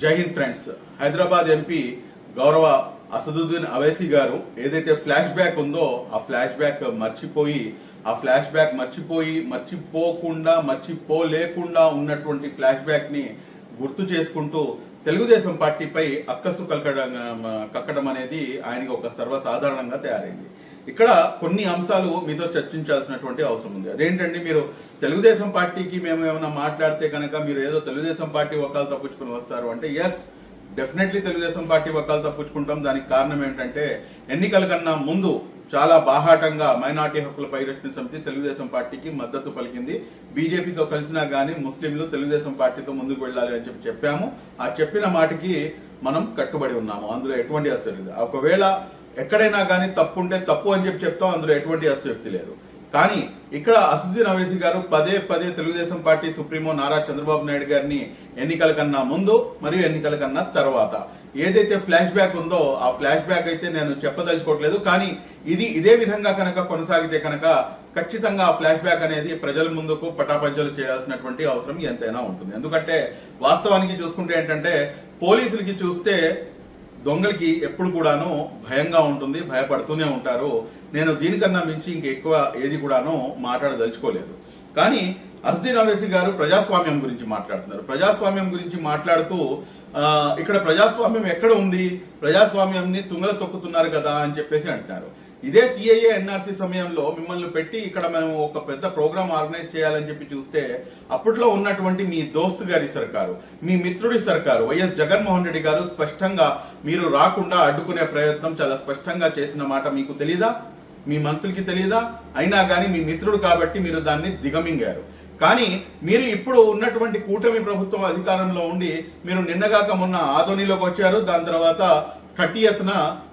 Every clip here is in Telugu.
జై హింద్ ఫ్రెండ్స్. హైదరాబాద్ ఎంపీ గౌరవ అసదుద్దీన్ అవైసీ గారు ఏదైతే ఫ్లాష్ బ్యాక్ ఉందో ఆ ఫ్లాష్ బ్యాక్ మర్చిపోలేకుండా ఉన్నటువంటి ఫ్లాష్ బ్యాక్ ని గుర్తు చేసుకుంటూ తెలుగుదేశం పార్టీపై అక్కసు కక్కడం అనేది ఆయనకి ఒక సర్వసాధారణంగా తయారైంది. ఇక్కడ కొన్ని అంశాలు మీతో చర్చించాల్సినటువంటి అవసరం ఉంది. అదేంటండి, మీరు తెలుగుదేశం పార్టీకి మేము ఏమైనా మాట్లాడితే కనుక మీరు ఏదో తెలుగుదేశం పార్టీ వకాలు తప్పించుకుని వస్తారు అంటే, ఎస్ డెఫినెట్లీ తెలుగుదేశం పార్టీ వకాలు తప్పించుకుంటాం. దానికి కారణం ఏంటంటే, ఎన్నికల కన్నా ముందు చాలా బాహాటంగా మైనార్టీ హక్కుల పరిరక్షణ సమితి తెలుగుదేశం పార్టీకి మద్దతు పలికింది. బీజేపీతో కలిసినా గానీ ముస్లింలు తెలుగుదేశం పార్టీతో ముందుకు వెళ్లాలి అని చెప్పాము. ఆ చెప్పిన మాటకి మనం కట్టుబడి ఉన్నాము. అందులో ఎటువంటి అసలు లేదు. ఒకవేళ ఎక్కడైనా కానీ తప్పు ఉంటే తప్పు అని చెప్తాం. అందులో ఎటువంటి అసక్తి లేదు. కానీ ఇక్కడ అసదుద్దీన్ అవైసీ గారు పదే తెలుగుదేశం పార్టీ సుప్రీమో నారా చంద్రబాబు నాయుడు గారిని ఎన్నికల కన్నా ముందు మరియు ఎన్నికల కన్నా తర్వాత ఏదైతే ఫ్లాష్ బ్యాక్ ఉందో ఆ ఫ్లాష్ బ్యాక్ అయితే నేను చెప్పదలుచుకోవట్లేదు. కానీ ఇదే విధంగా కనుక కొనసాగితే కనుక ఖచ్చితంగా ఆ ఫ్లాష్ బ్యాక్ అనేది ప్రజల ముందుకు పటాపంచలు చేయాల్సినటువంటి అవసరం ఎంతైనా ఉంటుంది. ఎందుకంటే వాస్తవానికి చూసుకుంటే ఏంటంటే, పోలీసులకి చూస్తే దొంగలకి ఎప్పుడు కూడాను భయంగా ఉంటుంది, భయపడుతూనే ఉంటారు. నేను దీనికన్నా మించి ఇంకెక్కువ ఏది కూడాను మాట్లాడదలుచుకోలేదు. కానీ అసదుద్దీన్ అవైసీ గారు ప్రజాస్వామ్యం గురించి మాట్లాడుతున్నారు. ప్రజాస్వామ్యం గురించి మాట్లాడుతూ ఇక్కడ ప్రజాస్వామ్యం ఎక్కడ ఉంది, ప్రజాస్వామ్యాన్ని తుంగల తొక్కుతున్నారు కదా అని చెప్పేసి అంటున్నారు. ఇదే సిఐఏ ఎన్ఆర్సీ సమయంలో మిమ్మల్ని పెట్టి ఇక్కడ మనం ఒక పెద్ద ప్రోగ్రామ్ ఆర్గనైజ్ చేయాలని చెప్పి చూస్తే అప్పట్లో ఉన్నటువంటి మీ దోస్తు గారి సర్కారు, మీ మిత్రుడి సర్కారు వైఎస్ జగన్మోహన్ రెడ్డి గారు స్పష్టంగా మీరు రాకుండా అడ్డుకునే ప్రయత్నం చాలా స్పష్టంగా చేసిన మాట మీకు తెలీదా? మీ మనసులకి తెలీదా? అయినా కానీ మీ మిత్రుడు కాబట్టి మీరు దాన్ని దిగమింగారు. కానీ మీరు ఇప్పుడు ఉన్నటువంటి కూటమి ప్రభుత్వం అధికారంలో ఉండి మీరు నిన్నగాక మొన్న ఆదోనిలోకి వచ్చారు. దాని తర్వాత 30th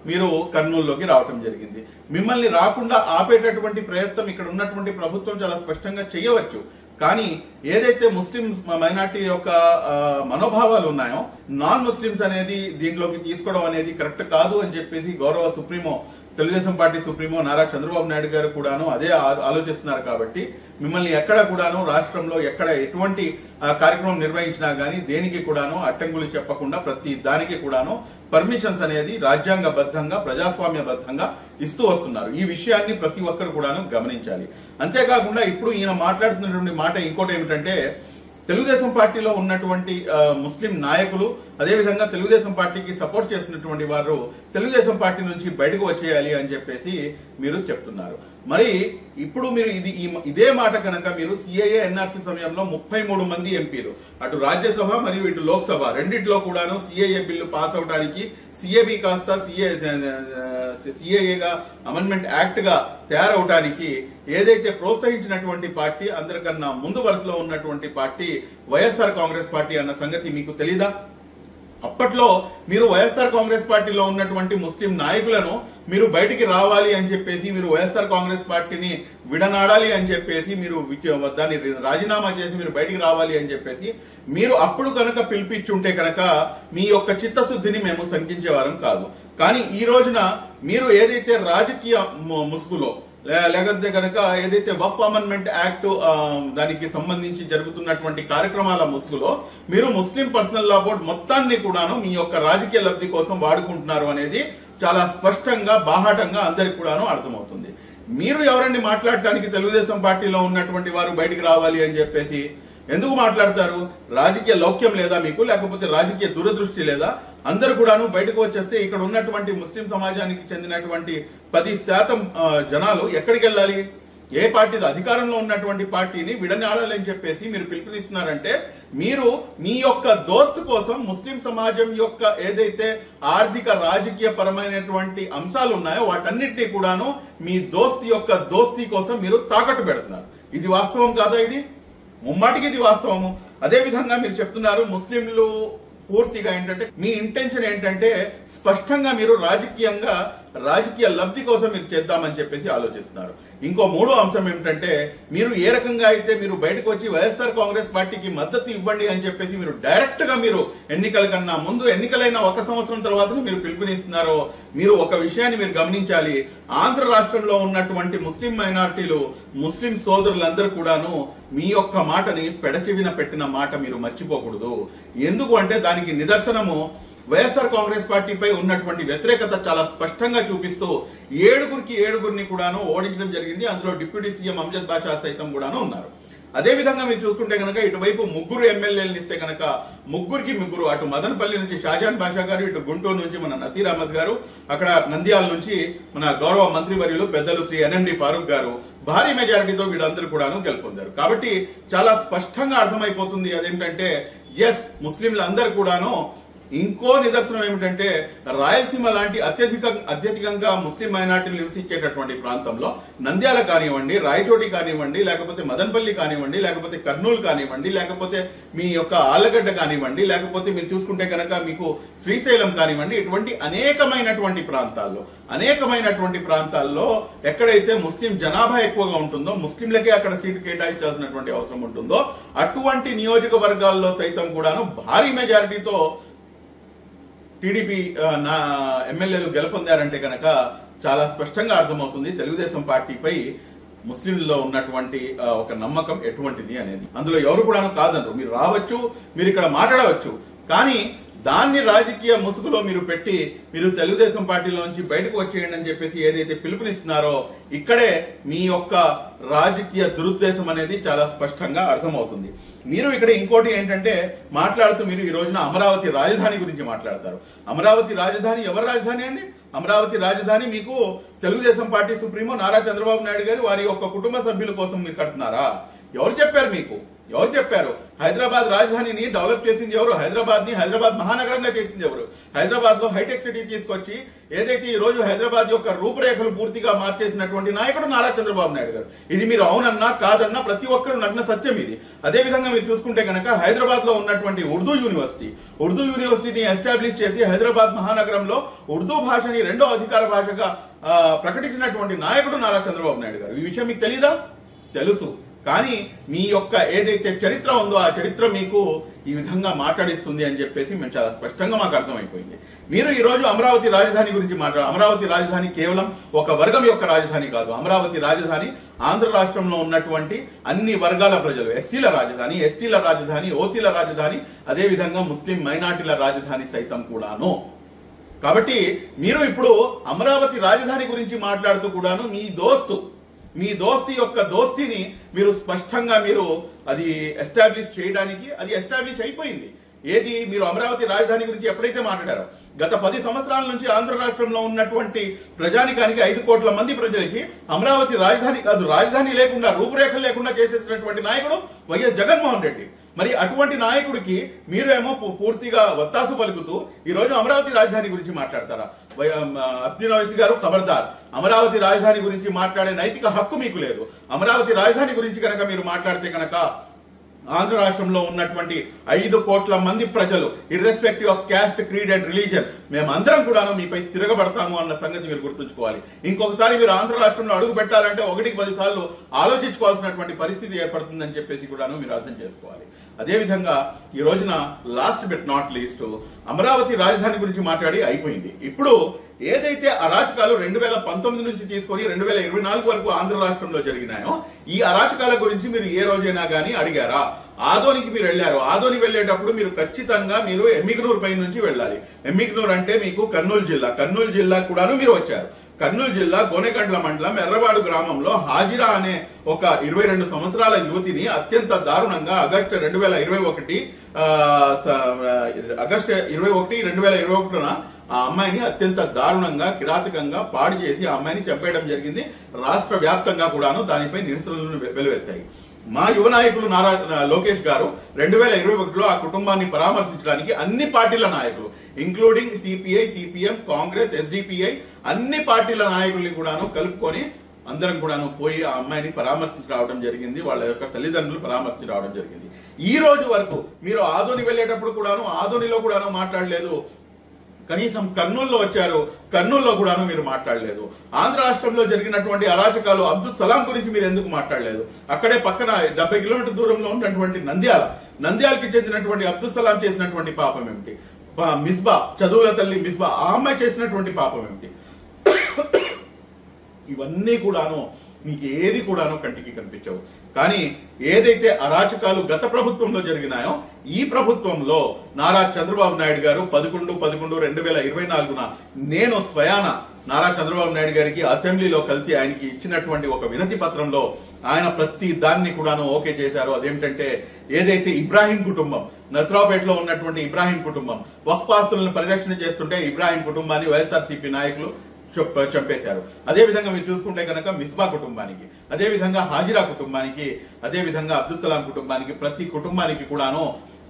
మీరు కర్నూలులోకి రావటం జరిగింది. మిమ్మల్ని రాకుండా ఆపేటటువంటి ప్రయత్నం ఇక్కడ ఉన్నటువంటి ప్రభుత్వం చాలా స్పష్టంగా చేయవచ్చు. కానీ ఏదైతే ముస్లిం మైనార్టీ యొక్క మనోభావాలు ఉన్నాయో, నాన్ ముస్లింస్ అనేది దీంట్లోకి తీసుకోవడం అనేది కరెక్ట్ కాదు అని చెప్పేసి గౌరవ supremo Telugu Desam party supremo Nara Chandrababu Naidu గారు కూడాను అదే ఆలోచిస్తున్నారు. కాబట్టి మిమ్మల్ని ఎక్కడ కూడాను రాష్ట్రంలో ఎక్కడ ఎటువంటి కార్యక్రమం నిర్వహించినా గానీ దేనికి కూడాను అడ్డంకులు చెప్పకుండా ప్రతి దానికి కూడాను పర్మిషన్స్ అనేది రాజ్యాంగబద్ధంగా ప్రజాస్వామ్యబద్ధంగా ఇస్తూ వస్తున్నారు. ఈ విషయాన్ని ప్రతి ఒక్కరు కూడాను గమనించాలి. అంతేకాకుండా ఇప్పుడు ఈయన మాట్లాడుతున్నటువంటి మాట ఇంకోటి ఏమిటంటే, తెలుగుదేశం పార్టీలో ఉన్నటువంటి ముస్లిం నాయకులు అదేవిధంగా తెలుగుదేశం పార్టీకి సపోర్ట్ చేసినటువంటి వారు తెలుగుదేశం పార్టీ నుంచి బయటకు వచ్చేయాలి అని చెప్పేసి మీరు చెప్తున్నారు. మరి ఇప్పుడు మీరు ఇదే మాట కనుక మీరు సిఐఏ ఎన్ఆర్సీ సమయంలో 33 మంది ఎంపీలు అటు రాజ్యసభ మరియు ఇటు లోక్సభ రెండిట్లో కూడాను సిఐఏ బిల్లు పాస్ అవడానికి సిఏబి కాస్త సిఏఏగా అమెండ్మెంట్ యాక్ట్ గా తయారవడానికి ఏదైతే ప్రోత్సహించినటువంటి పార్టీ, అందరికన్నా ముందు వరుసలో ఉన్నటువంటి పార్టీ వైఎస్ఆర్ కాంగ్రెస్ పార్టీ అన్న సంగతి మీకు తెలీదా? అప్పట్లో మీరు వైఎస్ఆర్ కాంగ్రెస్ పార్టీలో ఉన్నటువంటి ముస్లిం నాయకులను మీరు బయటికి రావాలి అని చెప్పేసి, మీరు వైఎస్ఆర్ కాంగ్రెస్ పార్టీని విడనాడాలి అని చెప్పేసి, మీరు దాన్ని రాజీనామా చేసి మీరు బయటికి రావాలి అని చెప్పేసి మీరు అప్పుడు కనుక పిలిపించుంటే కనుక మీ యొక్క చిత్తశుద్ధిని మేము శంకించేవారం కాదు. కానీ ఈ రోజున మీరు ఏదైతే రాజకీయ ముసుగులో లేకపోతే కనుక ఏదైతే వక్ఫ్ అమెండ్మెంట్ యాక్ట్ దానికి సంబంధించి జరుగుతున్నటువంటి కార్యక్రమాల ముసుగులో మీరు ముస్లిం పర్సనల్ లా బోర్డు మొత్తాన్ని కూడాను మీ యొక్క రాజకీయ లబ్ధి కోసం వాడుకుంటున్నారు అనేది చాలా స్పష్టంగా బాహాటంగా అందరికి కూడాను అర్థమవుతుంది. మీరు ఎవరండి మాట్లాడటానికి తెలుగుదేశం పార్టీలో ఉన్నటువంటి వారు బయటికి రావాలి అని చెప్పేసి ఎందుకు మాట్లాడతారు? రాజకీయ లౌక్యం లేదా మీకు? లేకపోతే రాజకీయ దురదృష్టి లేదా? అందరు కూడాను బయటకు వచ్చేస్తే ఇక్కడ ఉన్నటువంటి ముస్లిం సమాజానికి చెందినటువంటి 10% జనాలు ఎక్కడికి వెళ్ళాలి? ఏ పార్టీ అధికారంలో ఉన్నటువంటి పార్టీని విడనాడాలని చెప్పేసి మీరు పిలుపునిస్తున్నారంటే, మీరు మీ యొక్క దోస్తు కోసం ముస్లిం సమాజం యొక్క ఏదైతే ఆర్థిక రాజకీయ పరమైనటువంటి అంశాలు ఉన్నాయో వాటన్నిటినీ కూడాను మీ దోస్తీ కోసం మీరు తాకట్టు పెడుతున్నారు. ఇది వాస్తవం కాదా? ఇది ముమ్మాటికి ఇది వాస్తవము. అదేవిధంగా మీరు చెప్తున్నారు ముస్లింలు పూర్తిగా ఏంటంటే మీ ఇంటెన్షన్ ఏంటంటే స్పష్టంగా మీరు రాజకీయంగా రాజకీయ లబ్ధి కోసం మీరు చేద్దామని చెప్పేసి ఆలోచిస్తున్నారు. ఇంకో మూడో అంశం ఏమిటంటే, మీరు ఏ రకంగా అయితే మీరు బయటకు వచ్చి వైఎస్ఆర్ కాంగ్రెస్ పార్టీకి మద్దతు ఇవ్వండి అని చెప్పేసి మీరు డైరెక్ట్ గా మీరు ఎన్నికల కన్నా ముందు, ఎన్నికలైన 1 సంవత్సరం తర్వాత మీరు పిలుపునిస్తున్నారో, మీరు ఒక విషయాన్ని మీరు గమనించాలి. ఆంధ్ర రాష్ట్రంలో ఉన్నటువంటి ముస్లిం మైనారిటీలు, ముస్లిం సోదరులందరూ కూడాను మీ యొక్క మాటని పెడచెవిన పెట్టిన మాట మీరు మర్చిపోకూడదు. ఎందుకు అంటే దానికి నిదర్శనము వైఎస్ఆర్ కాంగ్రెస్ పార్టీపై ఉన్నటువంటి వ్యతిరేకత చాలా స్పష్టంగా చూపిస్తూ 7గురిని కూడాను ఓడించడం జరిగింది. అందులో డిప్యూటీ సీఎం అంజద్ బాషా సైతం కూడాను ఉన్నారు. అదే విధంగా మీరు చూసుకుంటే కనుక ఇటువైపు 3 ఎమ్మెల్యేలను ఇస్తే కనుక 3 అటు మదనపల్లి నుంచి షాజాన్ బాషా గారు, ఇటు గుంటూరు నుంచి మన నసీర్ అహ్మద్ గారు, అక్కడ నంద్యాల నుంచి మన గౌరవ మంత్రివర్యులు పెద్దలు శ్రీ ఎన్ఎండి ఫారూక్ గారు భారీ మెజారిటీతో వీళ్ళందరూ కూడాను గెలుపొందారు. కాబట్టి చాలా స్పష్టంగా అర్థమైపోతుంది అదేంటంటే, ఎస్ ముస్లింలందరూ కూడాను. ఇంకో నిదర్శనం ఏమిటంటే, రాయలసీమ లాంటి అత్యధికంగా ముస్లిం మైనార్టీలు నివసించేటటువంటి ప్రాంతంలో నంద్యాల కానివ్వండి, రాయచోటి కానివ్వండి, లేకపోతే మదనపల్లి కానివ్వండి, లేకపోతే కర్నూలు కానివ్వండి, లేకపోతే మీ యొక్క ఆళ్లగడ్డ కానివ్వండి, లేకపోతే మీరు చూసుకుంటే కనుక మీకు శ్రీశైలం కానివ్వండి, ఇటువంటి అనేకమైనటువంటి ప్రాంతాల్లో ఎక్కడైతే ముస్లిం జనాభా ఎక్కువగా ఉంటుందో, ముస్లింలకే అక్కడ సీటు కేటాయించాల్సినటువంటి అవసరం ఉంటుందో, అటువంటి నియోజకవర్గాల్లో సైతం కూడాను భారీ మెజారిటీతో టీడీపీ ఎమ్మెల్యేలు గెలుపొందారంటే కనుక చాలా స్పష్టంగా అర్థమవుతుంది తెలుగుదేశం పార్టీపై ముస్లింలలో ఉన్నటువంటి ఒక నమ్మకం ఎటువంటిది అనేది. అందులో ఎవరు కూడా కాదనరు. మీరు రావచ్చు, మీరు ఇక్కడ మాట్లాడవచ్చు, కానీ దాన్ని రాజకీయ ముసుగులో మీరు పెట్టి మీరు తెలుగుదేశం పార్టీలోంచి బయటకు వచ్చేయండి అని చెప్పేసి ఏదైతే పిలుపునిస్తున్నారో, ఇక్కడే మీ యొక్క రాజకీయ దురుద్దేశం అనేది చాలా స్పష్టంగా అర్థమవుతుంది. మీరు ఇక్కడ ఇంకోటి ఏంటంటే మాట్లాడుతూ మీరు ఈ రోజున అమరావతి రాజధాని గురించి మాట్లాడతారు. అమరావతి రాజధాని ఎవరి రాజధాని అండి? అమరావతి రాజధాని మీకు తెలుగుదేశం పార్టీ సుప్రీమో నారా చంద్రబాబు నాయుడు గారు వారి యొక్క కుటుంబ సభ్యుల కోసం మీరు కడుతున్నారా? ఎవరు చెప్పారు మీకు? ఎవరు చెప్పారు? హైదరాబాద్ రాజధానిని డెవలప్ చేసింది ఎవరు? హైదరాబాద్ మహానగరంగా చేసింది ఎవరు? హైదరాబాద్ లో హైటెక్ సిటీ తీసుకొచ్చి ఏదైతే ఈ రోజు హైదరాబాద్ యొక్క రూపురేఖలు పూర్తిగా మార్చేసినటువంటి నాయకుడు నారా చంద్రబాబు నాయుడు గారు. ఇది మీరు అవునన్నా కాదన్నా ప్రతి ఒక్కరు నగ్న సత్యం ఇది. అదే విధంగా మీరు చూసుకుంటే కనుక హైదరాబాద్ లో ఉన్నటువంటి ఉర్దూ యూనివర్సిటీని ఎస్టాబ్లిష్ చేసి హైదరాబాద్ మహానగరంలో ఉర్దూ భాషని 2వ అధికార భాషగా ప్రకటించినటువంటి నాయకుడు నారా చంద్రబాబు నాయుడు గారు. ఈ విషయం మీకు తెలీదా? తెలుసు. కానీ మీ యొక్క ఏదైతే చరిత్ర ఉందో ఆ చరిత్ర మీకు ఈ విధంగా మాట్లాడిస్తుంది అని చెప్పేసి మేము చాలా స్పష్టంగా మాకు అర్థమైపోయింది. మీరు ఈ రోజు అమరావతి రాజధాని గురించి అమరావతి రాజధాని కేవలం ఒక వర్గం యొక్క రాజధాని కాదు. అమరావతి రాజధాని ఆంధ్ర రాష్ట్రంలో ఉన్నటువంటి అన్ని వర్గాల ప్రజలు, ఎస్సీల రాజధాని, ఎస్టీల రాజధాని, ఓసీల రాజధాని, అదేవిధంగా ముస్లిం మైనార్టీల రాజధాని సైతం కూడాను. కాబట్టి మీరు ఇప్పుడు అమరావతి రాజధాని గురించి మాట్లాడుతూ కూడాను మీ దోస్తీ యొక్క దోస్తీని మీరు స్పష్టంగా మీరు అది ఎస్టాబ్లిష్ చేయడానికి అది ఎస్టాబ్లిష్ అయిపోయింది. ఏది మీరు అమరావతి రాజధాని గురించి ఎప్పుడైతే మాట్లాడారో, గత 10 సంవత్సరాల నుంచి ఆంధ్ర రాష్ట్రంలో ఉన్నటువంటి ప్రజానికానికి 5 కోట్ల మంది ప్రజలకి అమరావతి రాజధాని కాదు, రాజధాని లేకుండా రూపురేఖలు లేకుండా చేసేసినటువంటి నాయకుడు వైఎస్ జగన్మోహన్ రెడ్డి. మరి అటువంటి నాయకుడికి మీరేమో పూర్తిగా వత్తాసు పలుకుతూ ఈ రోజు అమరావతి రాజధాని గురించి మాట్లాడతారా? అస్దీన్ ఓవైసీ గారు ఖబర్దార్, అమరావతి రాజధాని గురించి మాట్లాడే నైతిక హక్కు మీకు లేదు. అమరావతి రాజధాని గురించి కనుక మీరు మాట్లాడితే కనుక ఆంధ్ర రాష్ట్రంలో ఉన్నటువంటి 5 కోట్ల మంది ప్రజలు irrespective of caste, creed and religion మేమందరం కూడాను మీపై తిరగబడతాము అన్న సంగతి మీరు గుర్తుంచుకోవాలి. ఇంకొకసారి మీరు ఆంధ్ర రాష్ట్రంలో అడుగు పెట్టాలంటే 1కి 10 సార్లు ఆలోచించుకోవాల్సినటువంటి పరిస్థితి ఏర్పడుతుందని చెప్పేసి కూడాను మీరు అర్థం చేసుకోవాలి. అదేవిధంగా ఈ రోజున last but not least Amaravati రాజధాని గురించి మాట్లాడి అయిపోయింది. ఇప్పుడు ఏదైతే అరాచకాలు 2019 నుంచి తీసుకొని 2024 వరకు ఆంధ్ర రాష్ట్రంలో జరిగినాయో, ఈ అరాచకాల గురించి మీరు ఏ రోజైనా గానీ అడిగారా? ఆదోనికి మీరు వెళ్లారు. ఆదోని వెళ్లేటప్పుడు మీరు ఖచ్చితంగా మీరు ఎమ్మిగనూరు పై నుంచి వెళ్ళాలి. ఎమ్మిగనూరు అంటే మీకు కర్నూలు జిల్లా కూడాను మీరు వచ్చారు. కర్నూలు జిల్లా గోనెగండ్ల మండలం ఎర్రవాడు గ్రామంలో హాజిరా అనే ఒక 22 సంవత్సరాల యువతిని అత్యంత దారుణంగా ఆగస్టు 21 ఆ అమ్మాయిని అత్యంత దారుణంగా కిరాతకంగా పాడు చేసి ఆ అమ్మాయిని చంపేయడం జరిగింది. రాష్ట్ర వ్యాప్తంగా కూడాను దానిపై నిరసనలను వెలువెత్తాయి. మా యువ నాయకులు నారా లోకేష్ గారు 2021లో ఆ కుటుంబాన్ని పరామర్శించడానికి అన్ని పార్టీల నాయకులు including CPI, CPM, Congress, SDPI అన్ని పార్టీల నాయకుల్ని కూడాను కలుపుకొని అందరం కూడాను పోయి ఆ అమ్మాయిని పరామర్శించి రావడం జరిగింది. వాళ్ళ యొక్క తల్లిదండ్రులు పరామర్శించి రావడం జరిగింది. ఈ రోజు వరకు మీరు ఆదోని వెళ్లేటప్పుడు కూడాను ఆదోనిలో కూడాను మాట్లాడలేదు. కనీసం కర్నూలులో వచ్చారు, కర్నూలులో కూడాను మీరు మాట్లాడలేదు. ఆంధ్ర రాష్ట్రంలో జరిగినటువంటి అరాచకాలు అబ్దుల్ సలాం గురించి మీరు ఎందుకు మాట్లాడలేదు? అక్కడే పక్కన 70 కిలోమీటర్ దూరంలో ఉన్నటువంటి నంద్యాలకి చెందినటువంటి అబ్దుల్ సలాం చేసినటువంటి పాపం ఏమిటి? మిస్బా, చదువుల తల్లి మిస్బా, ఆ అమ్మాయి చేసినటువంటి పాపం ఏమిటి? ఇవన్నీ కూడాను మీకు ఏది కూడాను కంటికి కనిపించవు. కానీ ఏదైతే అరాచకాలు గత ప్రభుత్వంలో జరిగినాయో ఈ ప్రభుత్వంలో నారా చంద్రబాబు నాయుడు గారు 11/11/2024 నేను స్వయాన నారా చంద్రబాబు నాయుడు గారికి అసెంబ్లీలో కలిసి ఆయనకి ఇచ్చినటువంటి ఒక వినతి పత్రంలో ఆయన ప్రతి దాన్ని కూడాను ఓకే చేశారు. అదేమిటంటే ఏదైతే ఇబ్రాహీం కుటుంబం, నసరావుపేటలో ఉన్నటువంటి ఇబ్రాహీం కుటుంబం వక్ఫ్ ఆస్తులను పరిరక్షణ చేస్తుంటే ఇబ్రాహీం కుటుంబాన్ని వైఎస్ఆర్సీపీ నాయకులు చంపేశారు. అదే విధంగా మీరు చూసుకుంటే కనుక మిస్బా కుటుంబానికి, అదే విధంగా హాజిరా కుటుంబానికి, అదే విధంగా అబ్దుల్ సలాం కుటుంబానికి, ప్రతి కుటుంబానికి కూడాను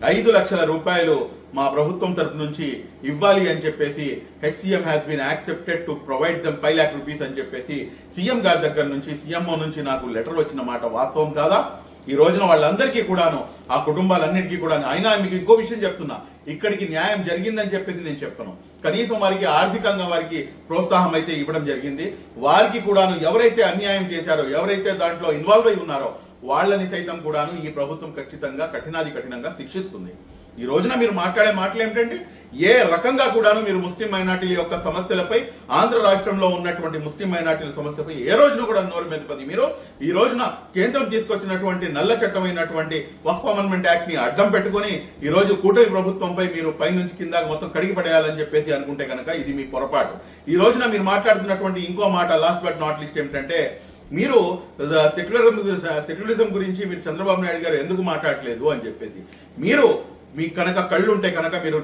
5 లక్షల రూపాయలు మా ప్రభుత్వం తరపు నుంచి ఇవ్వాలి అని చెప్పేసి HCM has been accepted to provide them 5 lakh rupees అని చెప్పేసి సీఎం గారి దగ్గర నుంచి, సీఎంఓ నుంచి నాకు లెటర్ వచ్చిన మాట వాస్తవం కాదా? ఈ రోజున వాళ్ళందరికీ కూడాను, ఆ కుటుంబాలన్నిటికీ కూడా, అయినా మీకు ఇంకో విషయం చెప్తున్నా, ఇక్కడికి న్యాయం జరిగిందని చెప్పేసి నేను చెప్పను. కనీసం వారికి ఆర్థికంగా వారికి ప్రోత్సాహం అయితే ఇవ్వడం జరిగింది. వారికి కూడాను ఎవరైతే అన్యాయం చేశారో, ఎవరైతే దాంట్లో ఇన్వాల్వ్ అయి ఉన్నారో వాళ్ళని సైతం కూడాను ఈ ప్రభుత్వం ఖచ్చితంగా కఠినంగా శిక్షిస్తుంది. ఈ రోజున మీరు మాట్లాడే మాటలు ఏమిటంటే ఏ రకంగా కూడాను మీరు ముస్లిం మైనార్టీల యొక్క సమస్యలపై, ఆంధ్ర రాష్ట్రంలో ఉన్నటువంటి ముస్లిం మైనార్టీల సమస్యపై ఏ రోజున కూడా నోరు మెదపది. మీరు ఈ రోజున కేంద్రం తీసుకొచ్చినటువంటి నల్ల చట్టమైనటువంటి వక్ఫ్ అమెండ్మెంట్ యాక్ట్ ని అడ్డం పెట్టుకుని ఈ రోజు కూటమి ప్రభుత్వంపై మీరు పైనుంచి కింద మొత్తం కడిగి పడేయాలని చెప్పేసి అనుకుంటే కనుక ఇది మీ పొరపాటు. ఈ రోజున మీరు మాట్లాడుతున్నటువంటి ఇంకో మాట, లాస్ట్ బట్ నాట్ లీస్ట్, ఏమిటంటే మీరు సెక్యులరిజం గురించి మీరు చంద్రబాబు నాయుడు గారు ఎందుకు మాట్లాడలేదు అని చెప్పేసి. మీరు మీకు కనుక కళ్ళు ఉంటే కనుక మీరు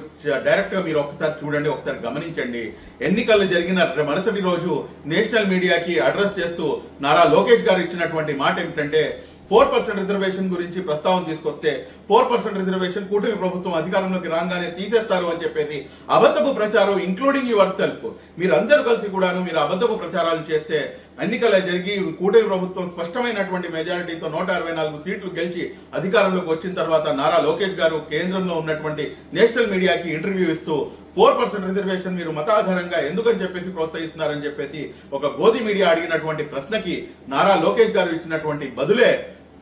డైరెక్ట్ గా మీరు ఒకసారి చూడండి, ఒకసారి గమనించండి. ఎన్నికలు జరిగిన మరుసటి రోజు నేషనల్ మీడియాకి అడ్రస్ చేస్తూ నారా లోకేష్ గారు ఇచ్చినటువంటి మాట ఏమిటంటే 4% రిజర్వేషన్ గురించి ప్రస్తావన తీసుకొస్తే 4% రిజర్వేషన్ కూటమి ప్రభుత్వం అధికారంలోకి రాగానే తీసేస్తారు అని చెప్పేసి అబద్ధపు ప్రచారం, ఇంక్లూడింగ్ యువర్ సెల్ఫ్, మీరందరూ కలిసి కూడాను మీరు అబద్ధపు ప్రచారాలు చేస్తే ఎన్నికలు జరిగి కూటమి ప్రభుత్వం స్పష్టమైనటువంటి మెజారిటీతో 164 సీట్లు గెలిచి అధికారంలోకి వచ్చిన తర్వాత నారా లోకేష్ గారు కేంద్రంలో ఉన్నటువంటి నేషనల్ మీడియాకి ఇంటర్వ్యూ ఇస్తూ 4% రిజర్వేషన్ మీరు మత ఆధారంగా ఎందుకని చెప్పేసి ప్రోత్సహిస్తున్నారని చెప్పేసి ఒక గోధి మీడియా అడిగినటువంటి ప్రశ్నకి నారా లోకేష్ గారు ఇచ్చినటువంటి బదులే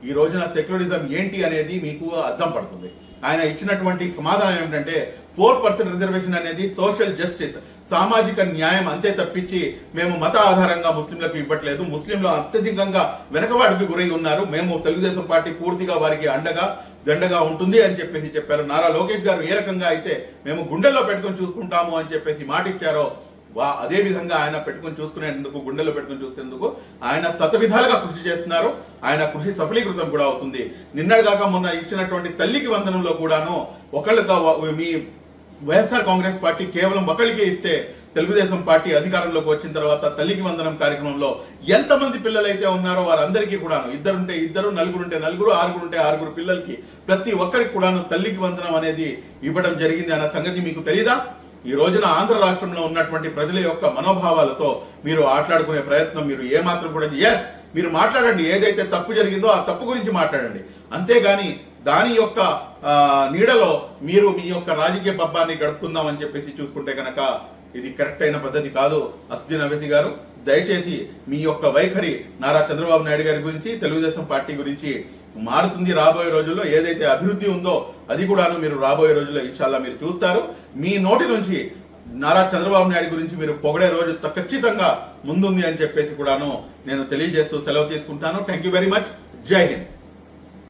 ఈ రోజున సెక్యులరిజం ఏంటి అనేది మీకు అర్థం పడుతుంది. ఆయన ఇచ్చినటువంటి సమాధానం ఏమిటంటే 4% రిజర్వేషన్ అనేది సోషల్ జస్టిస్, సామాజిక న్యాయం అంతే తప్పించి మేము మత ఆధారంగా ముస్లింలకు ఇవ్వట్లేదు. ముస్లింలు అత్యధికంగా వెనకబాటుకు గురై ఉన్నారు. మేము తెలుగుదేశం పార్టీ పూర్తిగా వారికి దండగా ఉంటుంది అని చెప్పేసి చెప్పారు. నారా లోకేష్ గారు ఏ రకంగా అయితే మేము గుండెల్లో పెట్టుకుని చూసుకుంటాము అని చెప్పేసి మాట ఇచ్చారో అదే విధంగా ఆయన పెట్టుకుని చూసుకునేందుకు, గుండెల్లో పెట్టుకుని చూసుకునేందుకు ఆయన శతవిధాలుగా కృషి చేస్తున్నారు. ఆయన కృషి సఫలీకృతం కూడా అవుతుంది. నిన్నగాక మొన్న ఇచ్చినటువంటి తల్లికి వందనంలో కూడాను మీ వైఎస్ఆర్ కాంగ్రెస్ పార్టీ కేవలం ఒకళ్ళకే ఇస్తే తెలుగుదేశం పార్టీ అధికారంలోకి వచ్చిన తర్వాత తల్లికి వందనం కార్యక్రమంలో ఎంతమంది పిల్లలైతే ఉన్నారో వారందరికీ కూడాను, ఇద్దరుంటే ఇద్దరు, నలుగురుంటే నలుగురు, ఆరుగురుంటే ఆరుగురు పిల్లలకి ప్రతి ఒక్కరికి కూడాను తల్లికి వందనం అనేది ఇవ్వడం జరిగింది అన్న సంగతి మీకు తెలీదా? ఈ రోజున ఆంధ్ర రాష్ట్రంలో ఉన్నటువంటి ప్రజల యొక్క మనోభావాలతో మీరు ఆటలాడుకునే ప్రయత్నం మీరు ఏమాత్రం కూడా, మీరు మాట్లాడండి, ఏదైతే తప్పు జరిగిందో ఆ తప్పు గురించి మాట్లాడండి. అంతేగాని దాని యొక్క నీడలో మీరు మీ యొక్క రాజకీయ పబ్బాన్ని గడుపుకుందాం అని చెప్పేసి చూసుకుంటే కనుక ఇది కరెక్ట్ అయిన పద్ధతి కాదు. అసదుద్దీన్ ఓవైసీ గారు, దయచేసి మీ యొక్క వైఖరి నారా చంద్రబాబు నాయుడు గారి గురించి, తెలుగుదేశం పార్టీ గురించి మారుతుంది. రాబోయే రోజుల్లో ఏదైతే అభివృద్ధి ఉందో అది కూడాను మీరు రాబోయే రోజుల్లో ఇన్షాల్లా మీరు చూస్తారు. మీ నోటి నుంచి నారా చంద్రబాబు నాయుడు గురించి మీరు పొగడే రోజు ఖచ్చితంగా ముందుంది అని చెప్పేసి కూడాను నేను తెలియజేస్తూ సెలవు తీసుకుంటాను. Thank you very much. జై హింద్.